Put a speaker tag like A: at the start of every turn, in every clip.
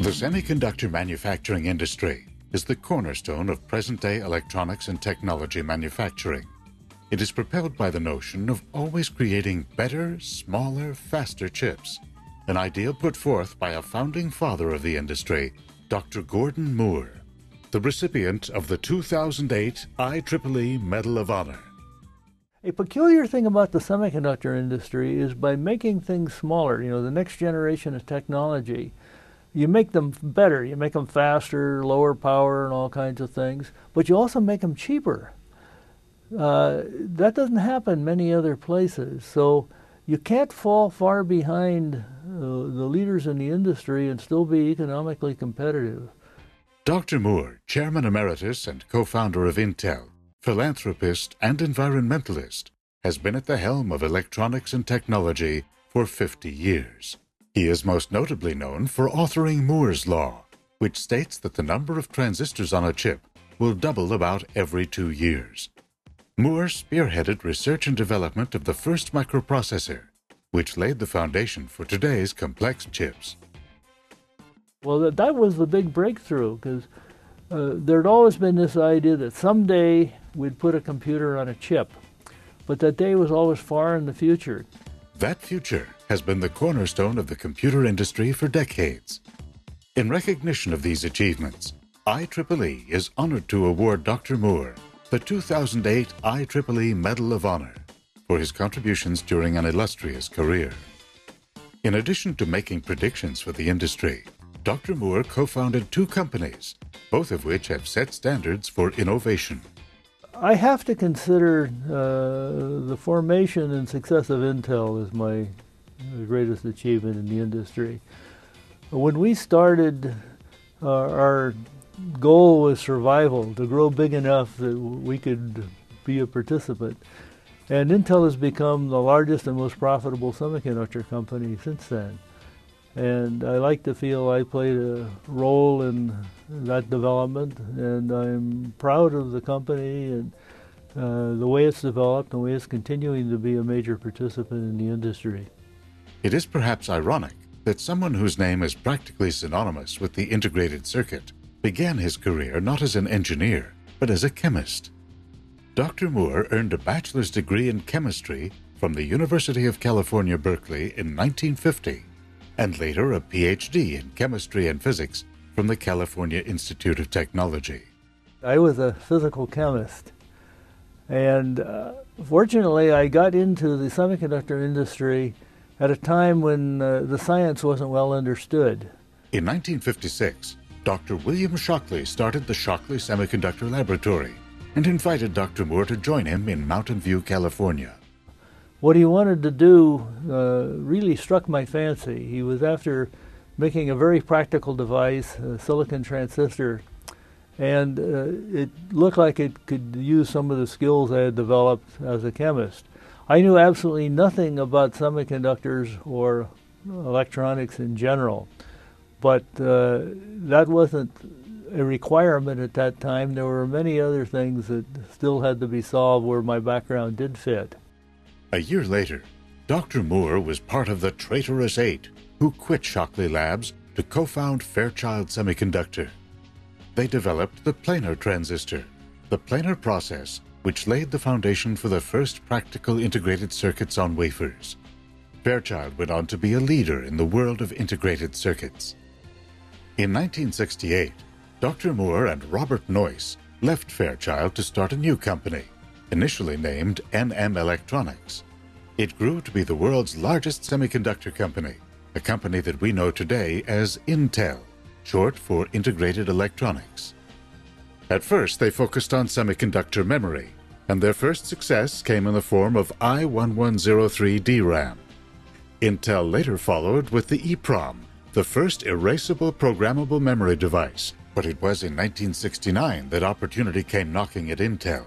A: The semiconductor manufacturing industry is the cornerstone of present-day electronics and technology manufacturing. It is propelled by the notion of always creating better, smaller, faster chips, an ideal put forth by a founding father of the industry, Dr. Gordon Moore, the recipient of the 2008 IEEE Medal of Honor.
B: A peculiar thing about the semiconductor industry is by making things smaller, the next generation of technology, you make them better, you make them faster, lower power and all kinds of things, but you also make them cheaper. That doesn't happen many other places, so you can't fall far behind the leaders in the industry and still be economically competitive.
A: Dr. Moore, Chairman Emeritus and co-founder of Intel, philanthropist and environmentalist, has been at the helm of electronics and technology for 50 years. He is most notably known for authoring Moore's Law, which states that the number of transistors on a chip will double about every 2 years. Moore spearheaded research and development of the first microprocessor, which laid the foundation for today's complex chips.
B: Well, that was the big breakthrough, because there'd always been this idea that someday we'd put a computer on a chip, but that day was always far in the future.
A: That future has been the cornerstone of the computer industry for decades. In recognition of these achievements, IEEE is honored to award Dr. Moore the 2008 IEEE Medal of Honor for his contributions during an illustrious career. In addition to making predictions for the industry, Dr. Moore co-founded 2 companies, both of which have set standards for innovation.
B: I have to consider the formation and success of Intel as my greatest achievement in the industry. When we started, our goal was survival, to grow big enough that we could be a participant. And Intel has become the largest and most profitable semiconductor company since then. And I like to feel I played a role in that development, and I'm proud of the company and the way it's developed and the way it's continuing to be a major participant in the industry.
A: It is perhaps ironic that someone whose name is practically synonymous with the integrated circuit began his career not as an engineer, but as a chemist. Dr. Moore earned a bachelor's degree in chemistry from the University of California, Berkeley in 1950, and later a PhD in chemistry and physics from the California Institute of Technology.
B: I was a physical chemist, and fortunately I got into the semiconductor industry at a time when the science wasn't well understood.
A: In 1956, Dr. William Shockley started the Shockley Semiconductor Laboratory and invited Dr. Moore to join him in Mountain View, California.
B: What he wanted to do really struck my fancy. He was after making a very practical device, a silicon transistor, and it looked like it could use some of the skills I had developed as a chemist. I knew absolutely nothing about semiconductors or electronics in general, but that wasn't a requirement at that time. There were many other things that still had to be solved where my background did fit.
A: A year later, Dr. Moore was part of the traitorous 8 who quit Shockley Labs to co-found Fairchild Semiconductor. They developed the planar transistor, the planar process which laid the foundation for the first practical integrated circuits on wafers. Fairchild went on to be a leader in the world of integrated circuits. In 1968, Dr. Moore and Robert Noyce left Fairchild to start a new company, initially named NM Electronics. It grew to be the world's largest semiconductor company, a company that we know today as Intel, short for Integrated Electronics. At first, they focused on semiconductor memory, and their first success came in the form of I-1103 DRAM. Intel later followed with the EEPROM, the first erasable programmable memory device, but it was in 1969 that opportunity came knocking at Intel.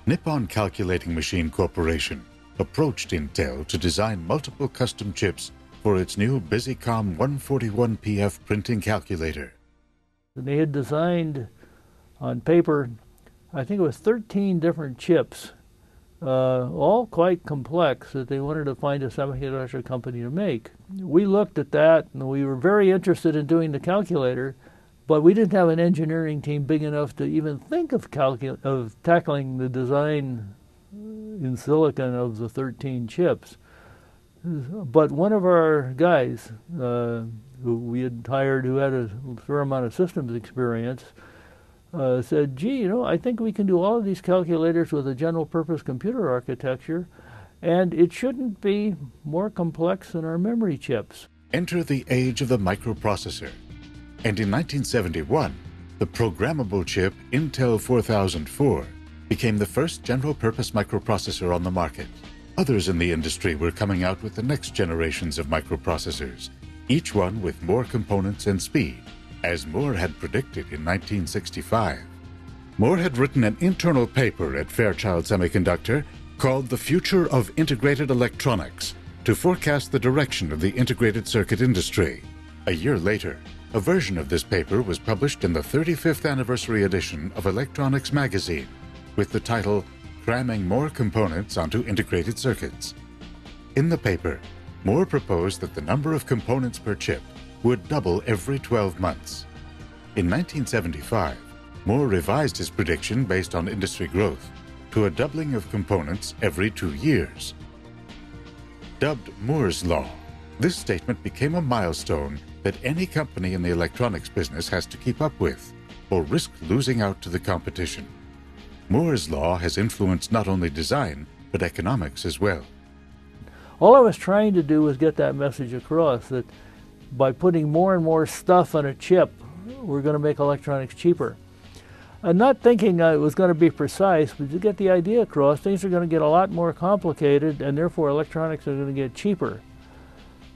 A: Nippon Calculating Machine Corporation approached Intel to design multiple custom chips for its new Busicom 141PF printing calculator.
B: They had designed on paper, I think it was 13 different chips all quite complex, that they wanted to find a semiconductor company to make. We looked at that, and we were very interested in doing the calculator, but we didn't have an engineering team big enough to even think of tackling the design in silicon of the 13 chips. But one of our guys, who we had hired, who had a fair amount of systems experience, said, gee, I think we can do all of these calculators with a general purpose computer architecture, and it shouldn't be more complex than our memory chips.
A: Enter the age of the microprocessor. And in 1971, the programmable chip Intel 4004 became the first general purpose microprocessor on the market. Others in the industry were coming out with the next generations of microprocessors, each one with more components and speed, as Moore had predicted in 1965. Moore had written an internal paper at Fairchild Semiconductor called The Future of Integrated Electronics to forecast the direction of the integrated circuit industry. A year later, a version of this paper was published in the 35th anniversary edition of Electronics magazine with the title Cramming More Components onto Integrated Circuits. In the paper, Moore proposed that the number of components per chip would double every 12 months. In 1975, Moore revised his prediction based on industry growth to a doubling of components every 2 years. Dubbed Moore's Law, this statement became a milestone that any company in the electronics business has to keep up with, or risk losing out to the competition. Moore's Law has influenced not only design, but economics as well.
B: All I was trying to do was get that message across, that by putting more and more stuff on a chip, we're going to make electronics cheaper. I'm not thinking it was going to be precise, but to get the idea across, things are going to get a lot more complicated, and therefore electronics are going to get cheaper.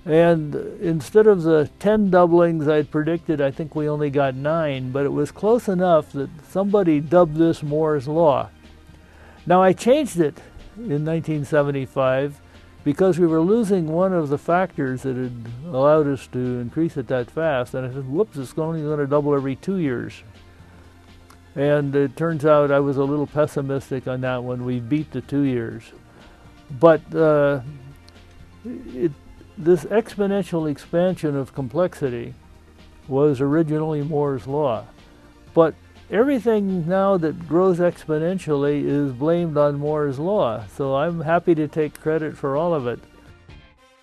B: And instead of the 10 doublings I'd predicted, I think we only got 9, but it was close enough that somebody dubbed this Moore's Law. Now, I changed it in 1975 because we were losing one of the factors that had allowed us to increase it that fast, and I said, whoops, it's only going to double every 2 years. And it turns out I was a little pessimistic on that one. We beat the 2 years. But this exponential expansion of complexity was originally Moore's Law. But everything now that grows exponentially is blamed on Moore's Law, so I'm happy to take credit for all of it.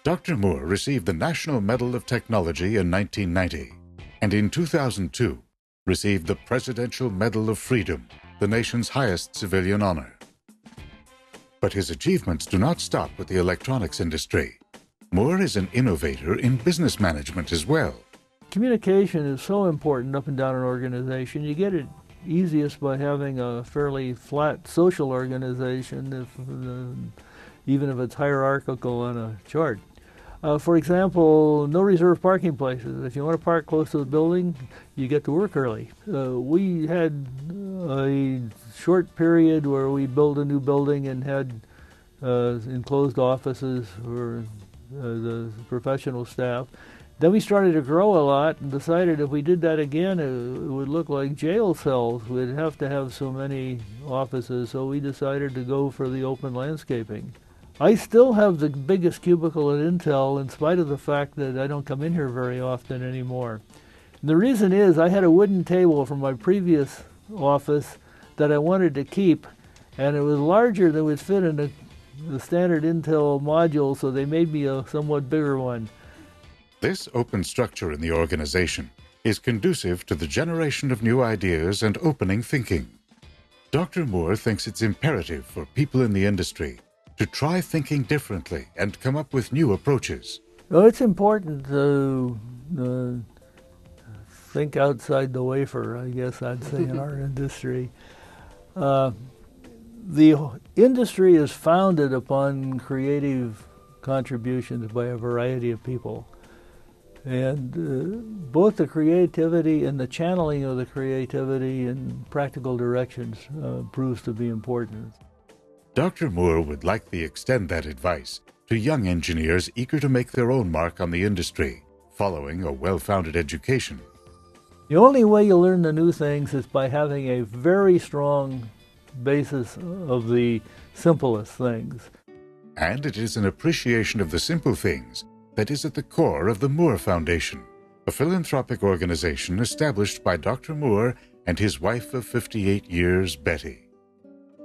A: Dr. Moore received the National Medal of Technology in 1990, and in 2002 received the Presidential Medal of Freedom, the nation's highest civilian honor. But his achievements do not stop with the electronics industry. Moore is an innovator in business management as well.
B: Communication is so important up and down an organization. You get it easiest by having a fairly flat social organization, even if it's hierarchical on a chart. For example, no reserved parking places. If you want to park close to the building, you get to work early. We had a short period where we built a new building and had enclosed offices for the professional staff. Then we started to grow a lot and decided if we did that again, it would look like jail cells. We'd have to have so many offices, so we decided to go for the open landscaping. I still have the biggest cubicle at Intel in spite of the fact that I don't come in here very often anymore. And the reason is I had a wooden table from my previous office that I wanted to keep, and it was larger than would fit in the standard Intel module, so they made me a somewhat bigger one.
A: This open structure in the organization is conducive to the generation of new ideas and opening thinking. Dr. Moore thinks it's imperative for people in the industry to try thinking differently and come up with new approaches.
B: Well, it's important to think outside the wafer, I guess I'd say, in our industry. The industry is founded upon creative contributions by a variety of people. And both the creativity and the channeling of the creativity in practical directions proves to be important.
A: Dr. Moore would like to extend that advice to young engineers eager to make their own mark on the industry, following a well-founded education.
B: The only way you learn the new things is by having a very strong basis of the simplest things.
A: And it is an appreciation of the simple things that is at the core of the Moore Foundation, a philanthropic organization established by Dr. Moore and his wife of 58 years, Betty.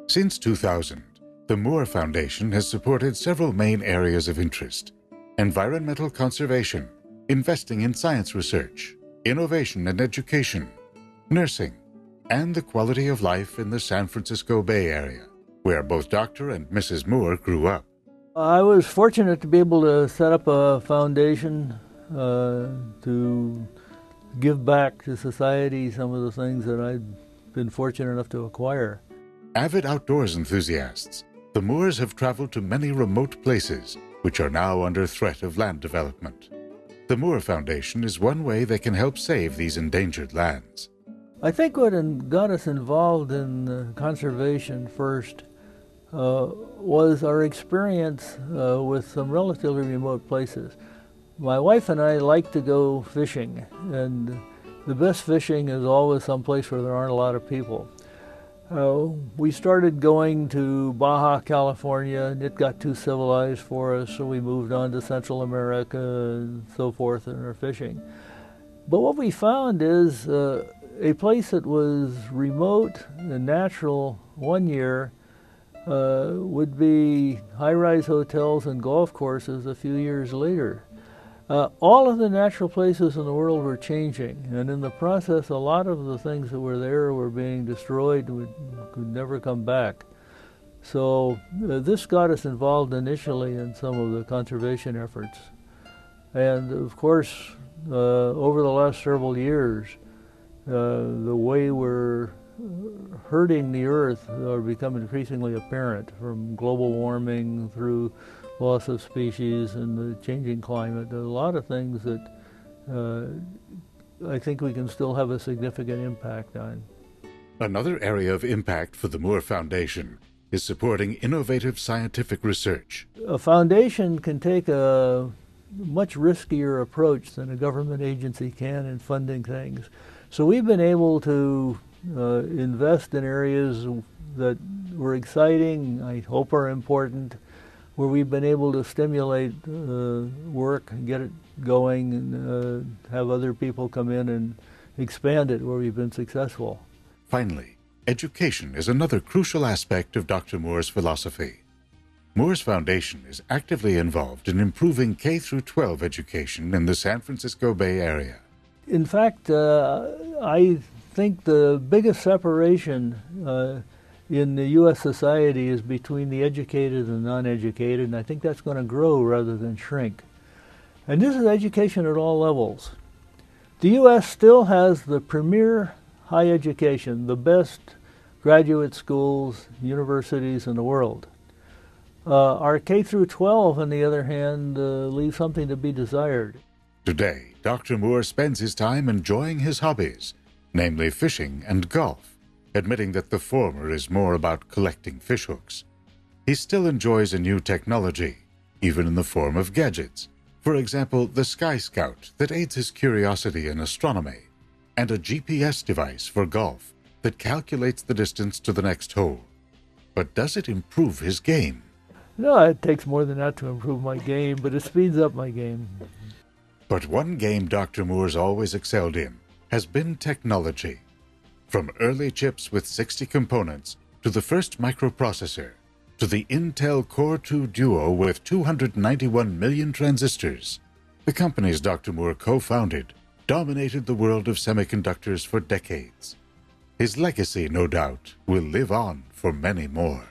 A: Since 2000, the Moore Foundation has supported several main areas of interest: environmental conservation, investing in science research, innovation and education, nursing, and the quality of life in the San Francisco Bay Area, where both Dr. and Mrs. Moore grew up.
B: I was fortunate to be able to set up a foundation to give back to society some of the things that I'd been fortunate enough to acquire.
A: Avid outdoors enthusiasts, the Moores have traveled to many remote places which are now under threat of land development. The Moore Foundation is one way they can help save these endangered lands.
B: I think what got us involved in conservation first was our experience with some relatively remote places. My wife and I like to go fishing, and the best fishing is always someplace where there aren't a lot of people. We started going to Baja California, and it got too civilized for us, so we moved on to Central America and so forth in our fishing. But what we found is a place that was remote and natural one year would be high-rise hotels and golf courses a few years later. All of the natural places in the world were changing, and in the process a lot of the things that were there were being destroyed and could never come back. So this got us involved initially in some of the conservation efforts. And of course, over the last several years, the way we're hurting the earth are becoming increasingly apparent, from global warming through loss of species and the changing climate. There are a lot of things that I think we can still have a significant impact on.
A: Another area of impact for the Moore Foundation is supporting innovative scientific research.
B: A foundation can take a much riskier approach than a government agency can in funding things. So we've been able to invest in areas that were exciting, I hope are important, where we've been able to stimulate work and get it going and have other people come in and expand it where we've been successful.
A: Finally, education is another crucial aspect of Dr. Moore's philosophy. Moore's Foundation is actively involved in improving K-12 education in the San Francisco Bay Area.
B: In fact, I think the biggest separation in the U.S. society is between the educated and non-educated, and I think that's going to grow rather than shrink. And this is education at all levels. The U.S. still has the premier high education, the best graduate schools, universities in the world. Our K-12, on the other hand, leaves something to be desired.
A: Today, Dr. Moore spends his time enjoying his hobbies, namely fishing and golf, admitting that the former is more about collecting fishhooks. He still enjoys a new technology, even in the form of gadgets. For example, the Sky Scout that aids his curiosity in astronomy, and a GPS device for golf that calculates the distance to the next hole. But does it improve his game?
B: No, it takes more than that to improve my game, but it speeds up my game.
A: But one game Dr. Moore's always excelled in has been technology. From early chips with 60 components, to the first microprocessor, to the Intel Core 2 Duo with 291 million transistors, the companies Dr. Moore co-founded dominated the world of semiconductors for decades. His legacy, no doubt, will live on for many more.